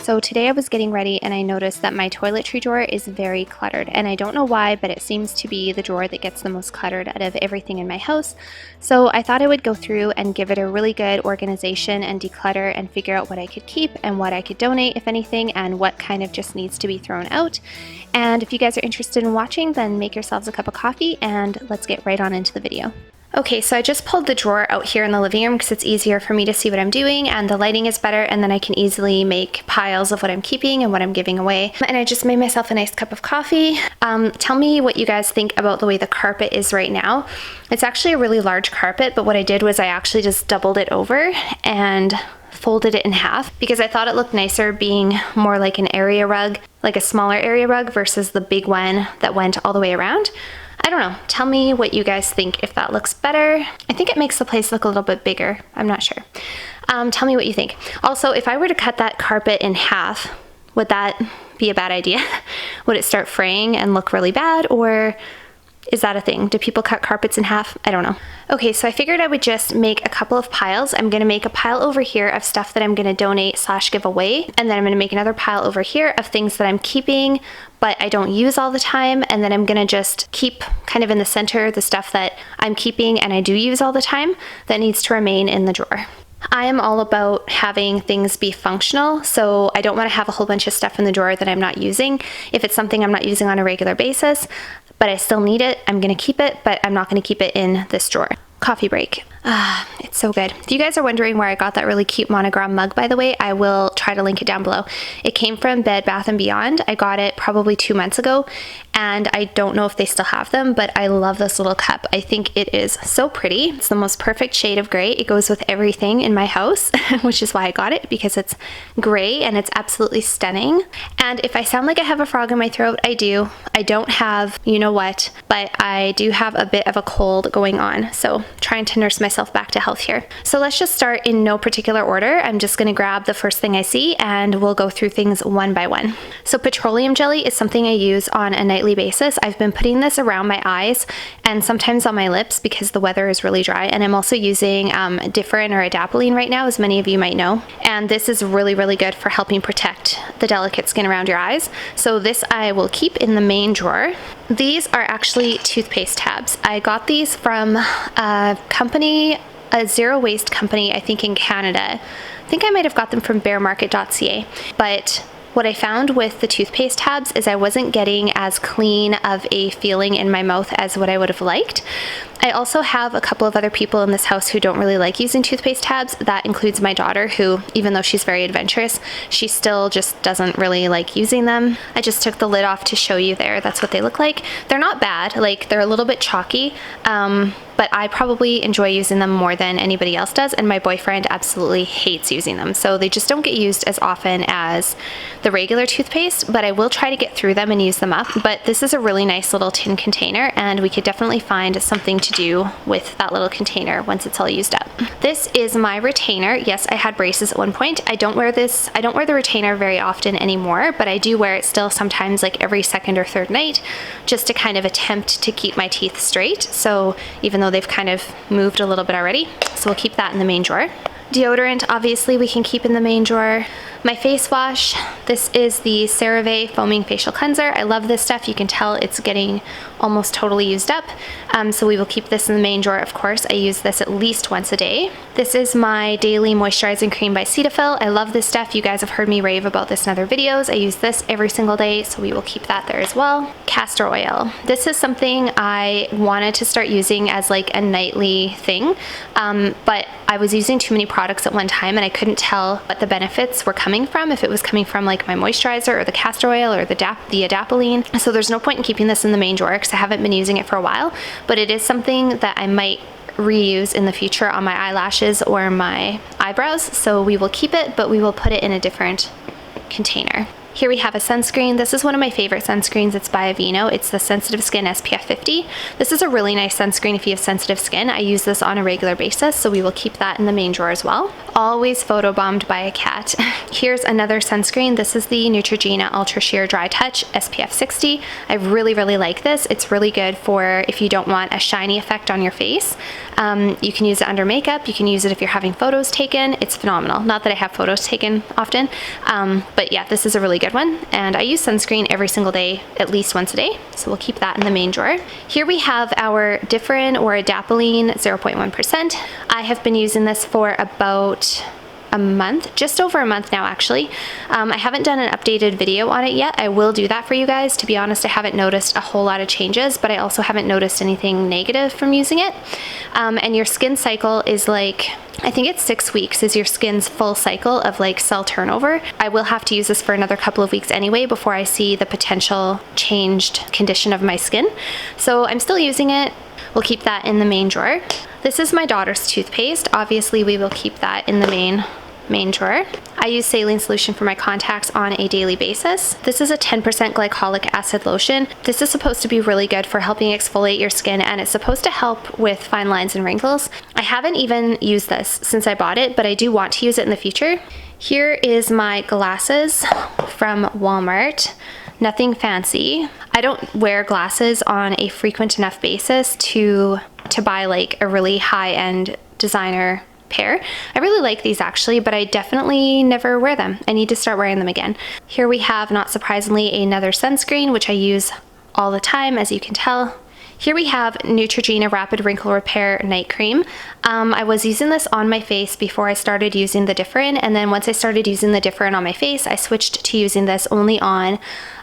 So today I was getting ready and I noticed that my toiletry drawer is very cluttered, and I don't know why, but it seems to be the drawer that gets the most cluttered out of everything in my house. So I thought I would go through and give it a really good organization and declutter and figure out what I could keep and what I could donate, if anything, and what kind of just needs to be thrown out. And if you guys are interested in watching, then make yourselves a cup of coffee and let's get right on into the video. Okay, so I just pulled the drawer out here in the living room because it's easier for me to see what I'm doing and the lighting is better, and then I can easily make piles of what I'm keeping and what I'm giving away. And I just made myself a nice cup of coffee. Tell me what you guys think about the way the carpet is right now. It's actually a really large carpet, but what I did was I actually just doubled it over and folded it in half because I thought it looked nicer being more like an area rug, like a smaller area rug versus the big one that went all the way around. I don't know. Tell me what you guys think, if that looks better. I think it makes the place look a little bit bigger. I'm not sure. Tell me what you think. Also, if I were to cut that carpet in half, would that be a bad idea? Would it start fraying and look really bad, or is that a thing? Do people cut carpets in half? I don't know. Okay, so I figured I would just make a couple of piles. I'm gonna make a pile over here of stuff that I'm gonna donate / give away, and then I'm gonna make another pile over here of things that I'm keeping but I don't use all the time, and then I'm gonna just keep kind of in the center the stuff that I'm keeping and I do use all the time that needs to remain in the drawer. I am all about having things be functional, so I don't want to have a whole bunch of stuff in the drawer that I'm not using. If it's something I'm not using on a regular basis, but I still need it, I'm gonna keep it, but I'm not gonna keep it in this drawer. Coffee break. It's so good. If you guys are wondering where I got that really cute monogram mug, by the way, I will try to link it down below. It came from Bed Bath & Beyond. I got it probably 2 months ago, and I don't know if they still have them, but I love this little cup. I think it is so pretty. It's the most perfect shade of gray. It goes with everything in my house, which is why I got it, because it's gray and it's absolutely stunning. And if I sound like I have a frog in my throat, I do. I don't have you know what, but I do have a bit of a cold going on, so trying to nurse myself back to health here. So let's just start in no particular order. I'm just going to grab the first thing I see and we'll go through things one by one. So petroleum jelly is something I use on a nightly basis. I've been putting this around my eyes and sometimes on my lips because the weather is really dry, and I'm also using Diffuser or adapalene right now, as many of you might know, and this is really good for helping protect the delicate skin around your eyes. So this I will keep in the main drawer. These are actually toothpaste tabs. I got these from a company, a zero waste company, I think in Canada. I think I might have got them from bearmarket.ca, but what I found with the toothpaste tabs is I wasn't getting as clean of a feeling in my mouth as what I would have liked. I also have a couple of other people in this house who don't really like using toothpaste tabs. That includes my daughter, who, even though she's very adventurous, she still just doesn't really like using them. I just took the lid off to show you there. That's what they look like. They're not bad. Like, they're a little bit chalky, but I probably enjoy using them more than anybody else does, and my boyfriend absolutely hates using them. So they just don't get used as often as the regular toothpaste, but I will try to get through them and use them up. But this is a really nice little tin container, and we could definitely find something to do with that little container once it's all used up. This is my retainer. Yes, I had braces at one point. I don't wear the retainer very often anymore, but I do wear it still sometimes, like every second or third night, just to kind of attempt to keep my teeth straight. So even though they've kind of moved a little bit already, so we'll keep that in the main drawer. Deodorant, obviously, we can keep in the main drawer. My face wash, this is the CeraVe Foaming Facial Cleanser. I love this stuff. You can tell it's getting almost totally used up. So we will keep this in the main drawer, of course. I use this at least once a day. This is my Daily Moisturizing Cream by Cetaphil. I love this stuff. You guys have heard me rave about this in other videos. I use this every single day, so we will keep that there as well. Castor oil. This is something I wanted to start using as like a nightly thing, but I was using too many products at one time and I couldn't tell what the benefits were coming from, if it was coming from like my moisturizer or the castor oil or the adapalene. So there's no point in keeping this in the main drawer because I haven't been using it for a while, but it is something that I might reuse in the future on my eyelashes or my eyebrows. So we will keep it, but we will put it in a different container. Here we have a sunscreen. This is one of my favorite sunscreens. It's by Aveeno. It's the Sensitive Skin SPF 50. This is a really nice sunscreen if you have sensitive skin. I use this on a regular basis, so we will keep that in the main drawer as well. Always photobombed by a cat. Here's another sunscreen. This is the Neutrogena Ultra Sheer Dry Touch SPF 60. I really like this. It's really good for if you don't want a shiny effect on your face. You can use it under makeup. You can use it if you're having photos taken. It's phenomenal. Not that I have photos taken often, but yeah, this is a really good one. And I use sunscreen every single day, at least once a day. So we'll keep that in the main drawer. Here we have our Diffuser or Adapalene 0.1%. I have been using this for about a month, just over a month now actually. I haven't done an updated video on it yet. I will do that for you guys. To be honest, I haven't noticed a whole lot of changes, but I also haven't noticed anything negative from using it. And your skin cycle is like, I think it's 6 weeks is your skin's full cycle of like cell turnover. I will have to use this for another couple of weeks anyway before I see the potential changed condition of my skin. So I'm still using it. We'll keep that in the main drawer. This is my daughter's toothpaste. Obviously we will keep that in the main drawer. I use saline solution for my contacts on a daily basis. This is a 10% glycolic acid lotion. This is supposed to be really good for helping exfoliate your skin, and it's supposed to help with fine lines and wrinkles. I haven't even used this since I bought it, but I do want to use it in the future. Here is my glasses from Walmart. Nothing fancy. I don't wear glasses on a frequent enough basis to buy like a really high-end designer pair. I really like these actually, but I definitely never wear them. I need to start wearing them again. Here we have, not surprisingly, another sunscreen, which I use all the time, as you can tell. Here we have Neutrogena Rapid Wrinkle Repair Night Cream. I was using this on my face before I started using the Diffuser, and then once I started using the Diffuser on my face, I switched to using this only on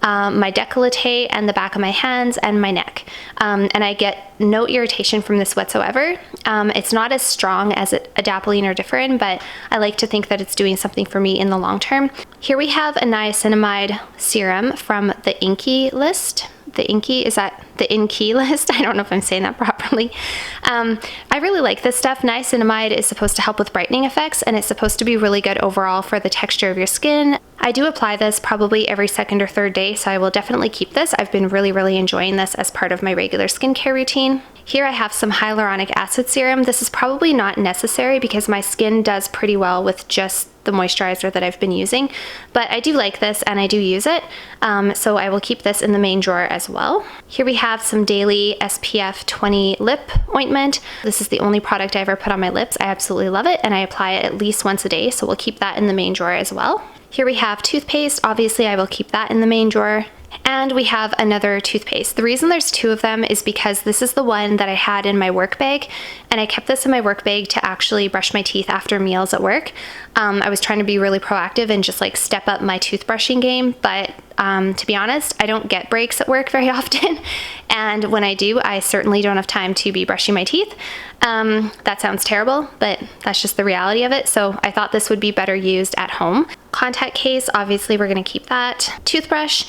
my décolleté and the back of my hands and my neck. And I get no irritation from this whatsoever. It's not as strong as Adapalene or Diffuser, but I like to think that it's doing something for me in the long term. Here we have a niacinamide serum from the Inky list. The Inky, is that the Inky list? I don't know if I'm saying that properly. I really like this stuff. Niacinamide is supposed to help with brightening effects, and it's supposed to be really good overall for the texture of your skin. I do apply this probably every second or third day, so I will definitely keep this. I've been really enjoying this as part of my regular skincare routine. Here I have some hyaluronic acid serum. This is probably not necessary because my skin does pretty well with just the moisturizer that I've been using, but I do like this and I do use it, so I will keep this in the main drawer as well. Here we have some daily SPF 20 lip ointment. This is the only product I ever put on my lips. I absolutely love it, and I apply it at least once a day, so we'll keep that in the main drawer as well. Here we have toothpaste. Obviously I will keep that in the main drawer. And we have another toothpaste. The reason there's two of them is because this is the one that I had in my work bag, and I kept this in my work bag to actually brush my teeth after meals at work. I was trying to be really proactive and just like step up my toothbrushing game, but to be honest, I don't get breaks at work very often, and when I do, I certainly don't have time to be brushing my teeth. That sounds terrible, but that's just the reality of it, so I thought this would be better used at home. Contact case, obviously we're going to keep that. Toothbrush.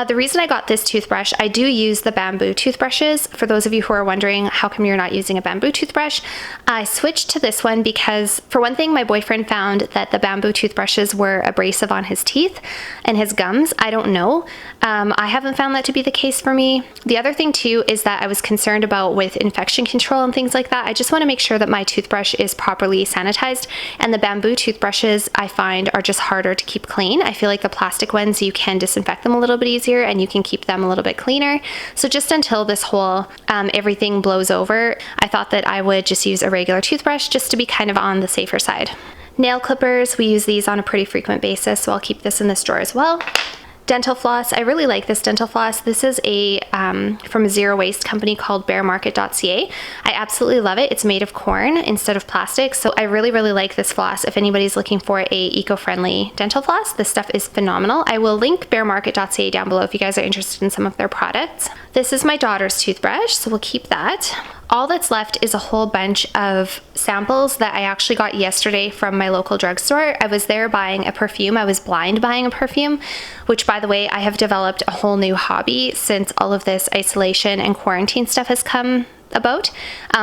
The reason I got this toothbrush, I do use the bamboo toothbrushes. For those of you who are wondering how come you're not using a bamboo toothbrush, I switched to this one because, for one thing, my boyfriend found that the bamboo toothbrushes were abrasive on his teeth and his gums. I don't know. I haven't found that to be the case for me. The other thing too is that I was concerned about with infection control and things like that. I just want to make sure that my toothbrush is properly sanitized, and the bamboo toothbrushes I find are just harder to keep clean. I feel like the plastic ones, you can disinfect them a little bit easier and you can keep them a little bit cleaner. So just until this whole everything blows over, I thought that I would just use a regular toothbrush just to be kind of on the safer side. Nail clippers, we use these on a pretty frequent basis, so I'll keep this in this drawer as well. Dental floss, I really like this dental floss. This is from a zero waste company called bearmarket.ca. I absolutely love it. It's made of corn instead of plastic, so I really like this floss. If anybody's looking for a eco-friendly dental floss, this stuff is phenomenal. I will link bearmarket.ca down below if you guys are interested in some of their products. This is my daughter's toothbrush, so we'll keep that. All that's left is a whole bunch of samples that I actually got yesterday from my local drugstore. I was there buying a perfume. I was blind buying a perfume, which, by the way, I have developed a whole new hobby since all of this isolation and quarantine stuff has come about,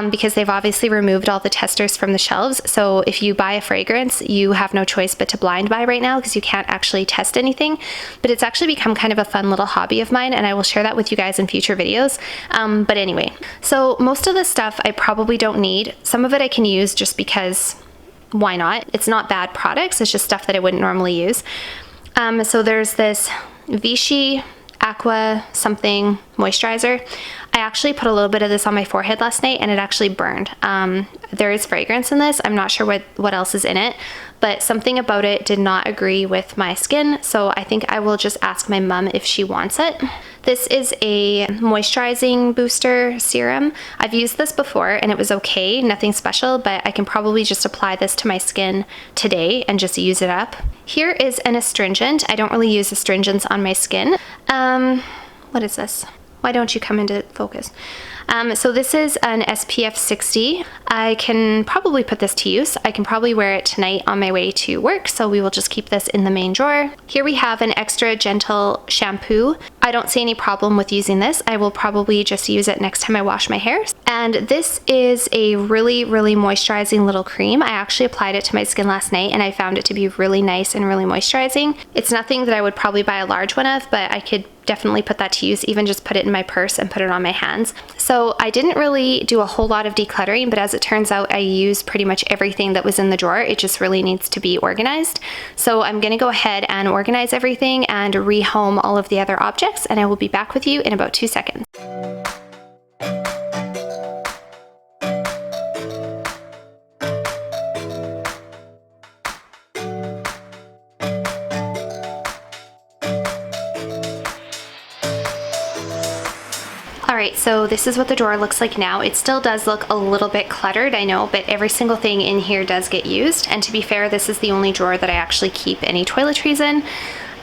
because they've obviously removed all the testers from the shelves. So if you buy a fragrance, you have no choice but to blind buy right now because you can't actually test anything. But it's actually become kind of a fun little hobby of mine, and I will share that with you guys in future videos. But anyway, so most of this stuff I probably don't need. Some of it I can use just because why not? It's not bad products, it's just stuff that I wouldn't normally use. So there's this Vichy Aqua something moisturizer. I actually put a little bit of this on my forehead last night and it actually burned. There is fragrance in this. I'm not sure what else is in it, but something about it did not agree with my skin, so I think I will just ask my mom if she wants it. This is a moisturizing booster serum. I've used this before and it was okay, nothing special, but I can probably just apply this to my skin today and just use it up. Here is an astringent. I don't really use astringents on my skin. What is this? Why don't you come into focus? So this is an SPF 60. I can probably put this to use. I can probably wear it tonight on my way to work, so we will just keep this in the main drawer. Here we have an extra gentle shampoo. I don't see any problem with using this. I will probably just use it next time I wash my hair. And this is a really, really moisturizing little cream. I actually applied it to my skin last night and I found it to be really nice and really moisturizing. It's nothing that I would probably buy a large one of, but I could definitely put that to use, even just put it in my purse and put it on my hands. So I didn't really do a whole lot of decluttering, but as it turns out, I used pretty much everything that was in the drawer. It just really needs to be organized. So I'm gonna go ahead and organize everything and rehome all of the other objects, and I will be back with you in about 2 seconds. Alright, so this is what the drawer looks like now. It still does look a little bit cluttered, I know, but every single thing in here does get used. And to be fair, this is the only drawer that I actually keep any toiletries in.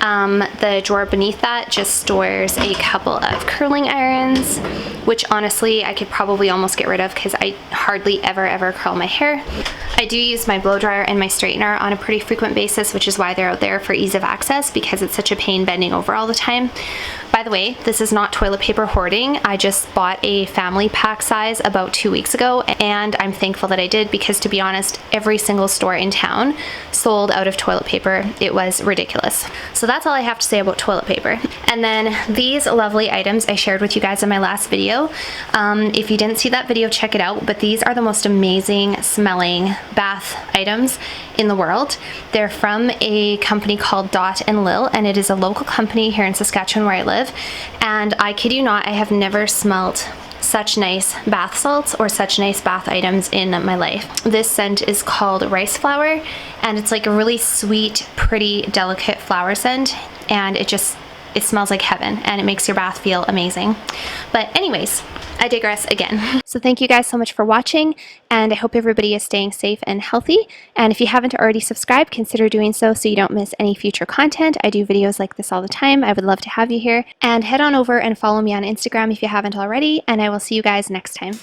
The drawer beneath that just stores a couple of curling irons, which honestly I could probably almost get rid of because I hardly ever curl my hair. I do use my blow dryer and my straightener on a pretty frequent basis, which is why they're out there for ease of access, because it's such a pain bending over all the time. By the way, this is not toilet paper hoarding. I just bought a family pack size about 2 weeks ago, and I'm thankful that I did, because to be honest, every single store in town sold out of toilet paper. It was ridiculous. So that's all I have to say about toilet paper. And then these lovely items I shared with you guys in my last video. If you didn't see that video, check it out, but these are the most amazing smelling bath items in the world. They're from a company called Dot and Lil, and it is a local company here in Saskatchewan where I live. And I kid you not, I have never smelt such nice bath salts or such nice bath items in my life. This scent is called Rice Flower, and it's like a really sweet, pretty, delicate flower scent, and it smells like heaven, and it makes your bath feel amazing. But anyways, I digress again. So thank you guys so much for watching, and I hope everybody is staying safe and healthy. And if you haven't already subscribed, consider doing so you don't miss any future content. I do videos like this all the time. I would love to have you here. And head on over and follow me on Instagram if you haven't already, and I will see you guys next time.